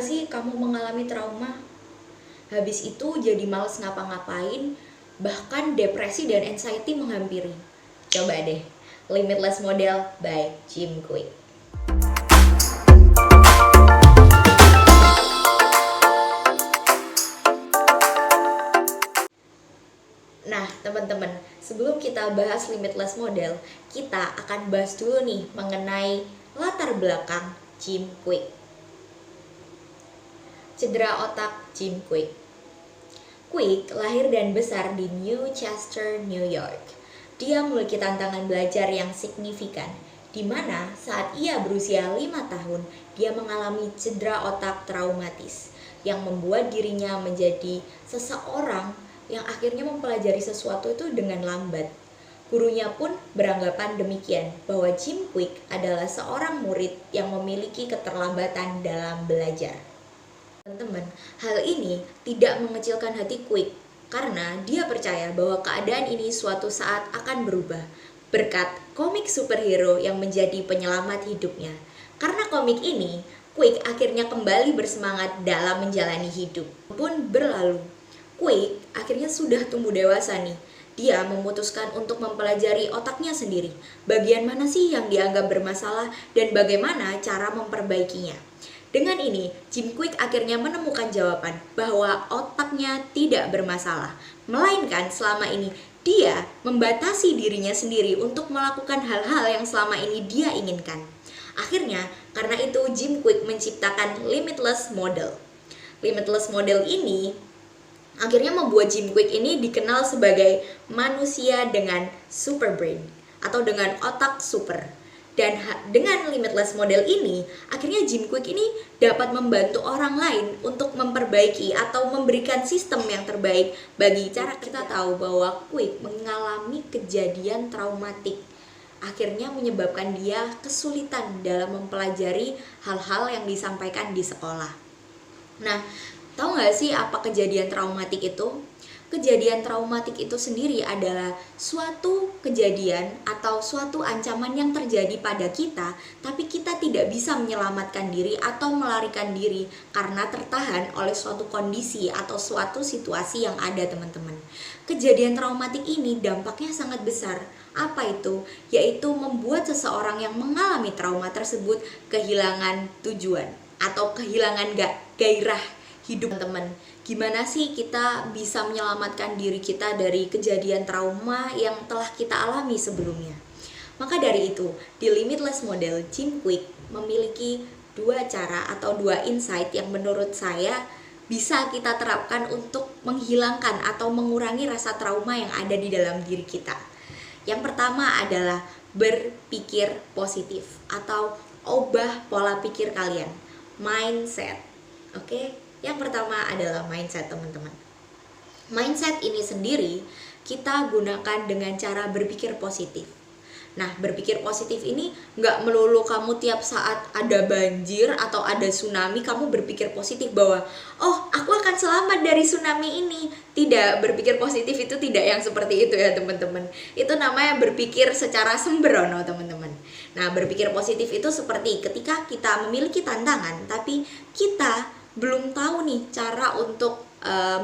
sih kamu mengalami trauma? Habis itu jadi males ngapa-ngapain, bahkan depresi dan anxiety menghampiri. Coba deh, Limitless Model by Jim Kwik. Nah, teman-teman, sebelum kita bahas Limitless Model, kita akan bahas dulu nih mengenai latar belakang Jim Kwik. Cedera otak Jim Kwik. Kwik lahir dan besar di New Chester, New York. Dia memiliki tantangan belajar yang signifikan, di mana saat ia berusia 5 tahun, dia mengalami cedera otak traumatis yang membuat dirinya menjadi seseorang yang akhirnya mempelajari sesuatu itu dengan lambat. Gurunya pun beranggapan demikian, bahwa Jim Kwik adalah seorang murid yang memiliki keterlambatan dalam belajar. Teman-teman, hal ini tidak mengecilkan hati Kwik karena dia percaya bahwa keadaan ini suatu saat akan berubah berkat komik superhero yang menjadi penyelamat hidupnya. Karena komik ini, Kwik akhirnya kembali bersemangat dalam menjalani hidup. Pun berlalu, Kwik akhirnya sudah tumbuh dewasa nih. Dia memutuskan untuk mempelajari otaknya sendiri. Bagian mana sih yang dianggap bermasalah dan bagaimana cara memperbaikinya. Dengan ini, Jim Kwik akhirnya menemukan jawaban bahwa otaknya tidak bermasalah, melainkan selama ini dia membatasi dirinya sendiri untuk melakukan hal-hal yang selama ini dia inginkan. Akhirnya, karena itu Jim Kwik menciptakan Limitless Model. Limitless Model ini akhirnya membuat Jim Kwik ini dikenal sebagai manusia dengan super brain atau dengan otak super. Dan dengan Limitless Model ini, akhirnya Jim Kwik ini dapat membantu orang lain untuk memperbaiki atau memberikan sistem yang terbaik bagi cara kita tahu bahwa Kwik mengalami kejadian traumatik. Akhirnya menyebabkan dia kesulitan dalam mempelajari hal-hal yang disampaikan di sekolah. Nah, tahu nggak sih apa kejadian traumatik itu? Kejadian traumatik itu sendiri adalah suatu kejadian atau suatu ancaman yang terjadi pada kita, tapi kita tidak bisa menyelamatkan diri atau melarikan diri karena tertahan oleh suatu kondisi atau suatu situasi yang ada, teman-teman. Kejadian traumatik ini dampaknya sangat besar. Apa itu? Yaitu membuat seseorang yang mengalami trauma tersebut kehilangan tujuan atau kehilangan gairah hidup, teman. Gimana sih kita bisa menyelamatkan diri kita dari kejadian trauma yang telah kita alami sebelumnya? Maka dari itu, di Limitless Model, Jim Kwik memiliki dua cara atau dua insight yang menurut saya bisa kita terapkan untuk menghilangkan atau mengurangi rasa trauma yang ada di dalam diri kita. Yang pertama adalah berpikir positif atau ubah pola pikir kalian, mindset. Oke? Yang pertama adalah mindset, teman-teman. Mindset ini sendiri kita gunakan dengan cara berpikir positif. Nah, berpikir positif ini nggak melulu kamu tiap saat ada banjir atau ada tsunami, kamu berpikir positif bahwa, oh, aku akan selamat dari tsunami ini. Tidak, berpikir positif itu tidak yang seperti itu ya, teman-teman. Itu namanya berpikir secara sembrono, teman-teman. Nah, berpikir positif itu seperti ketika kita memiliki tantangan, tapi kita belum tahu nih cara untuk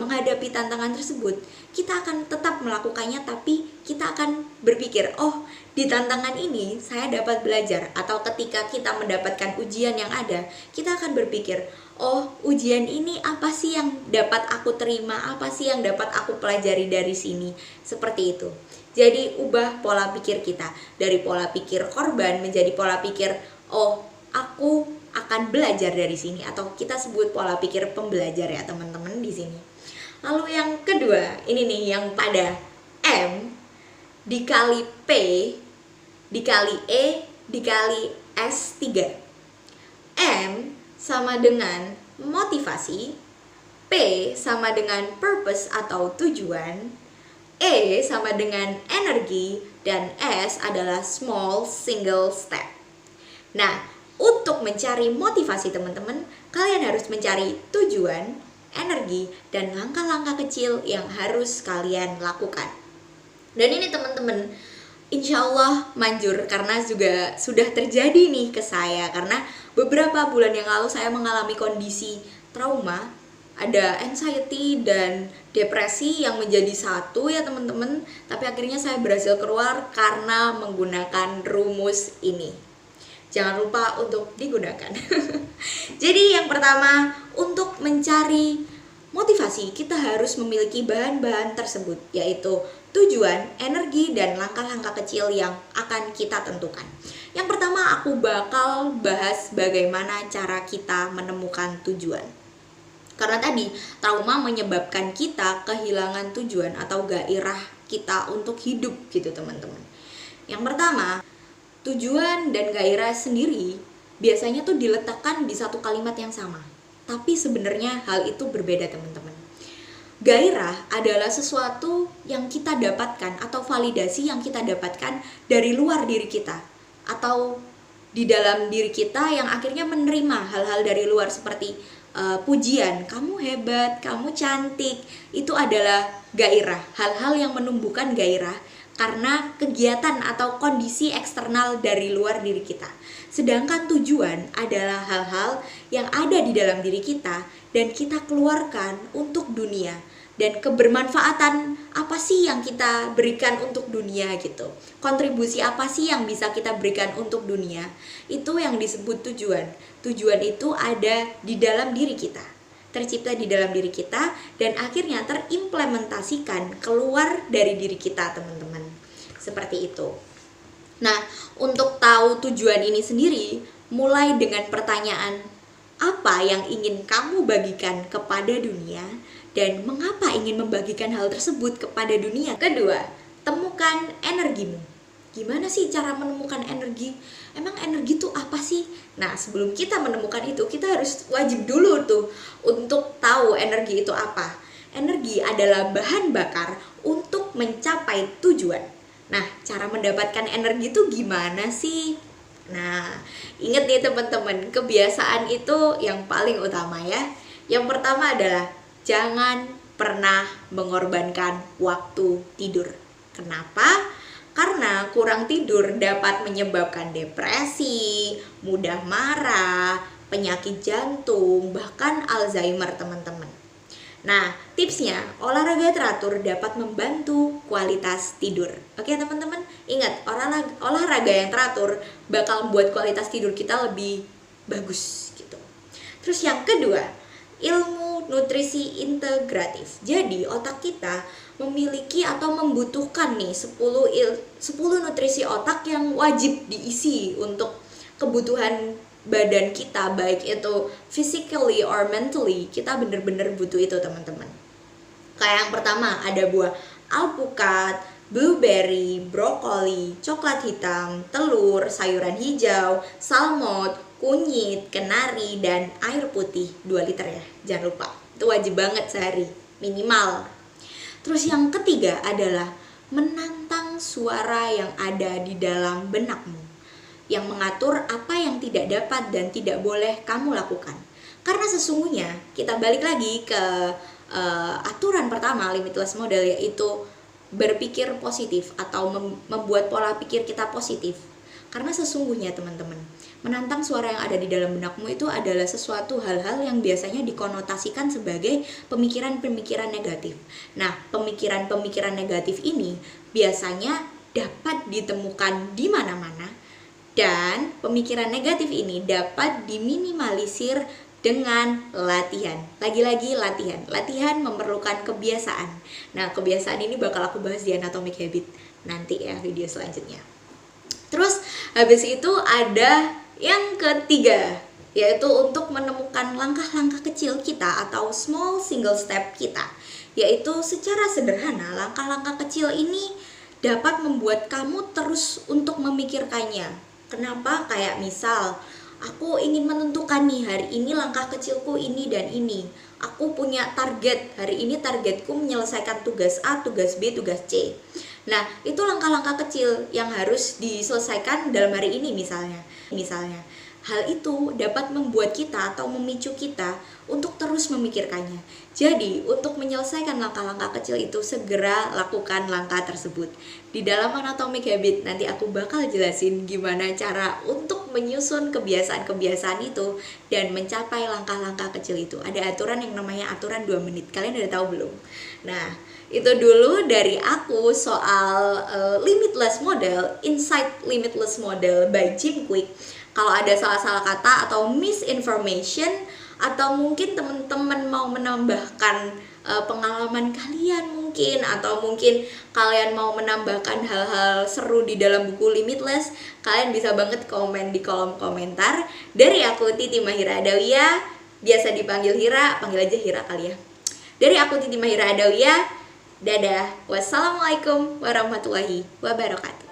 menghadapi tantangan tersebut, kita akan tetap melakukannya, tapi kita akan berpikir, oh, di tantangan ini saya dapat belajar. Atau ketika kita mendapatkan ujian yang ada, kita akan berpikir, oh, ujian ini apa sih yang dapat aku terima, apa sih yang dapat aku pelajari dari sini. Seperti itu. Jadi ubah pola pikir kita dari pola pikir korban menjadi pola pikir, oh, aku akan belajar dari sini, atau kita sebut pola pikir pembelajar ya, teman-teman di sini. Lalu yang kedua, ini nih yang pada M dikali P dikali E dikali S3. M sama dengan motivasi, P sama dengan purpose atau tujuan, E sama dengan energi, dan S adalah small single step. Nah, untuk mencari motivasi, teman-teman, kalian harus mencari tujuan, energi, dan langkah-langkah kecil yang harus kalian lakukan. Dan ini, teman-teman, Insya Allah manjur, karena juga sudah terjadi nih ke saya. Karena beberapa bulan yang lalu saya mengalami kondisi trauma, ada anxiety dan depresi yang menjadi satu ya teman-teman. Tapi akhirnya saya berhasil keluar karena menggunakan rumus ini. Jangan lupa untuk digunakan. Jadi yang pertama, untuk mencari motivasi kita harus memiliki bahan-bahan tersebut, yaitu tujuan, energi, dan langkah-langkah kecil yang akan kita tentukan. Yang pertama, aku bakal bahas bagaimana cara kita menemukan tujuan. Karena tadi trauma menyebabkan kita kehilangan tujuan atau gairah kita untuk hidup gitu teman-teman. Yang pertama, tujuan dan gairah sendiri biasanya tuh diletakkan di satu kalimat yang sama. Tapi sebenarnya hal itu berbeda teman-teman. Gairah adalah sesuatu yang kita dapatkan atau validasi yang kita dapatkan dari luar diri kita atau di dalam diri kita yang akhirnya menerima hal-hal dari luar seperti pujian, kamu hebat, kamu cantik. Itu adalah gairah, hal-hal yang menumbuhkan gairah karena kegiatan atau kondisi eksternal dari luar diri kita. Sedangkan tujuan adalah hal-hal yang ada di dalam diri kita dan kita keluarkan untuk dunia. Dan kebermanfaatan apa sih yang kita berikan untuk dunia gitu. Kontribusi apa sih yang bisa kita berikan untuk dunia. Itu yang disebut tujuan. Tujuan itu ada di dalam diri kita, tercipta di dalam diri kita, dan akhirnya terimplementasikan keluar dari diri kita teman-teman. Seperti itu. Nah, untuk tahu tujuan ini sendiri, mulai dengan pertanyaan, apa yang ingin kamu bagikan kepada dunia dan mengapa ingin membagikan hal tersebut kepada dunia? Kedua, temukan energimu. Gimana sih cara menemukan energi? Emang energi itu apa sih? Nah, sebelum kita menemukan itu, kita harus wajib dulu tuh untuk tahu energi itu apa. Energi adalah bahan bakar untuk mencapai tujuan. Nah, cara mendapatkan energi itu gimana sih? Nah, ingat nih teman-teman, kebiasaan itu yang paling utama ya. Yang pertama adalah jangan pernah mengorbankan waktu tidur. Kenapa? Karena kurang tidur dapat menyebabkan depresi, mudah marah, penyakit jantung, bahkan Alzheimer teman-teman. Nah, tipsnya, olahraga teratur dapat membantu kualitas tidur. Oke teman-teman, ingat, olahraga yang teratur bakal membuat kualitas tidur kita lebih bagus gitu. Terus yang kedua, ilmu nutrisi integratif. Jadi otak kita memiliki atau membutuhkan nih 10 nutrisi otak yang wajib diisi untuk kebutuhan badan kita, baik itu physically or mentally. Kita bener-bener butuh itu teman-teman. Kayak yang pertama ada buah alpukat, blueberry, brokoli, coklat hitam, telur, sayuran hijau, salmon, kunyit, kenari, dan air putih 2 liter ya, jangan lupa. Itu wajib banget sehari, minimal. Terus yang ketiga adalah menantang suara yang ada di dalam benakmu, yang mengatur apa yang tidak dapat dan tidak boleh kamu lakukan. Karena sesungguhnya kita balik lagi ke aturan pertama limitless model, yaitu berpikir positif atau membuat pola pikir kita positif. Karena sesungguhnya teman-teman, menantang suara yang ada di dalam benakmu itu adalah sesuatu hal-hal yang biasanya dikonotasikan sebagai pemikiran-pemikiran negatif. Nah, pemikiran-pemikiran negatif ini biasanya dapat ditemukan di mana-mana, dan pemikiran negatif ini dapat diminimalisir dengan latihan. Lagi-lagi latihan. Latihan memerlukan kebiasaan. Nah, kebiasaan ini bakal aku bahas di Anatomic Habit nanti ya, video selanjutnya. Terus habis itu ada yang ketiga, yaitu untuk menemukan langkah-langkah kecil kita atau small single step kita. Yaitu secara sederhana, langkah-langkah kecil ini dapat membuat kamu terus untuk memikirkannya. Kenapa? Kayak misal, aku ingin menentukan nih, hari ini langkah kecilku ini dan ini. Aku punya target, hari ini targetku menyelesaikan tugas A, tugas B, tugas C. Nah, itu langkah-langkah kecil yang harus diselesaikan dalam hari ini misalnya. hal itu dapat membuat kita atau memicu kita untuk terus memikirkannya. Jadi, untuk menyelesaikan langkah-langkah kecil itu, segera lakukan langkah tersebut. Di dalam Atomic Habit nanti aku bakal jelasin gimana cara untuk menyusun kebiasaan-kebiasaan itu dan mencapai langkah-langkah kecil itu. Ada aturan yang namanya aturan 2 menit. Kalian udah tahu belum? Nah, itu dulu dari aku soal Limitless Model, Insight Limitless Model by Jim Kwik. Kalau ada salah-salah kata atau misinformation, atau mungkin teman-teman mau menambahkan pengalaman kalian mungkin, atau mungkin kalian mau menambahkan hal-hal seru di dalam buku Limitless, kalian bisa banget komen di kolom komentar. Dari aku Titi Mahira Adawiyah, biasa dipanggil Hira, panggil aja Hira kali ya. Dari aku Titi Mahira Adawiyah, dadah. Wassalamualaikum warahmatullahi wabarakatuh.